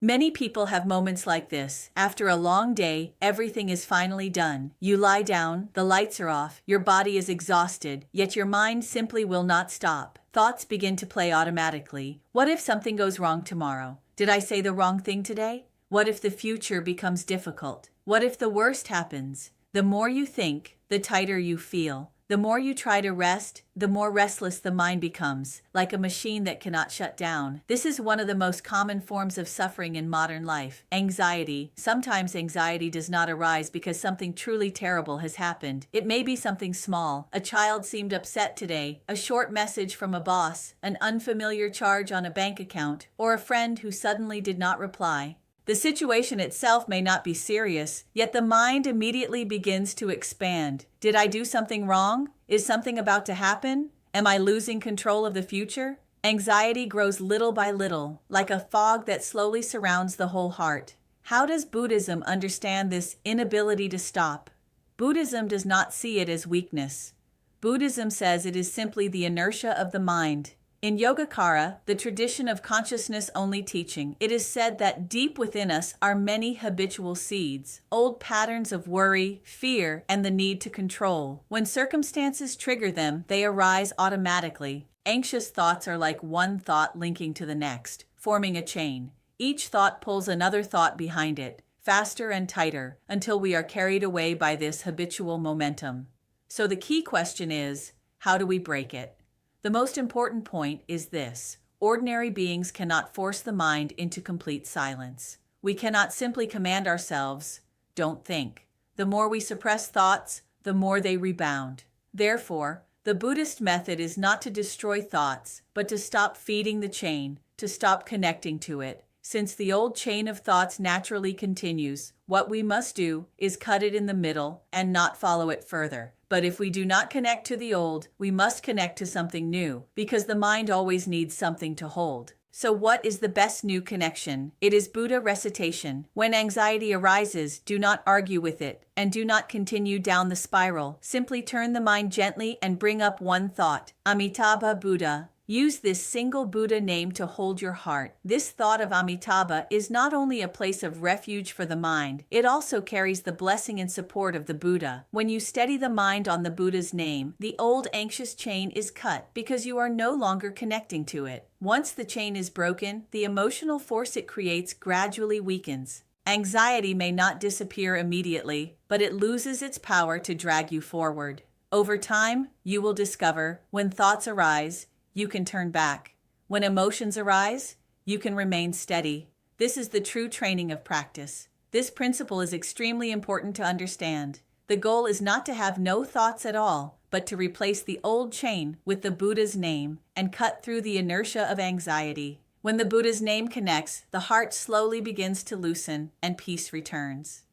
Many people have moments like this. After a long day, everything is finally done. You lie down, the lights are off, your body is exhausted, yet your mind simply will not stop. Thoughts begin to play automatically. What if something goes wrong tomorrow? Did I say the wrong thing today? What if the future becomes difficult? What if the worst happens? The more you think, the tighter you feel. The more you try to rest, the more restless the mind becomes, like a machine that cannot shut down. This is one of the most common forms of suffering in modern life. Anxiety. Sometimes anxiety does not arise because something truly terrible has happened. It may be something small. A child seemed upset today, a short message from a boss, an unfamiliar charge on a bank account, or a friend who suddenly did not reply. The situation itself may not be serious, yet the mind immediately begins to expand. Did I do something wrong? Is something about to happen? Am I losing control of the future? Anxiety grows little by little, like a fog that slowly surrounds the whole heart. How does Buddhism understand this inability to stop? Buddhism does not see it as weakness. Buddhism says it is simply the inertia of the mind. In Yogacara, the tradition of consciousness-only teaching, it is said that deep within us are many habitual seeds, old patterns of worry, fear, and the need to control. When circumstances trigger them, they arise automatically. Anxious thoughts are like one thought linking to the next, forming a chain. Each thought pulls another thought behind it, faster and tighter, until we are carried away by this habitual momentum. So the key question is, how do we break it? The most important point is this: ordinary beings cannot force the mind into complete silence. We cannot simply command ourselves, don't think. The more we suppress thoughts, the more they rebound. Therefore, the Buddhist method is not to destroy thoughts, but to stop feeding the chain, to stop connecting to it. Since the old chain of thoughts naturally continues, what we must do is cut it in the middle and not follow it further. But if we do not connect to the old, we must connect to something new, because the mind always needs something to hold. So what is the best new connection? It is Buddha recitation. When anxiety arises, do not argue with it, and do not continue down the spiral. Simply turn the mind gently and bring up one thought: Amitabha Buddha. Use this single Buddha name to hold your heart. This thought of Amitabha is not only a place of refuge for the mind, it also carries the blessing and support of the Buddha. When you steady the mind on the Buddha's name, the old anxious chain is cut because you are no longer connecting to it. Once the chain is broken, the emotional force it creates gradually weakens. Anxiety may not disappear immediately, but it loses its power to drag you forward. Over time, you will discover, when thoughts arise, you can turn back. When emotions arise, you can remain steady. This is the true training of practice. This principle is extremely important to understand. The goal is not to have no thoughts at all, but to replace the old chain with the Buddha's name and cut through the inertia of anxiety. When the Buddha's name connects, the heart slowly begins to loosen and peace returns.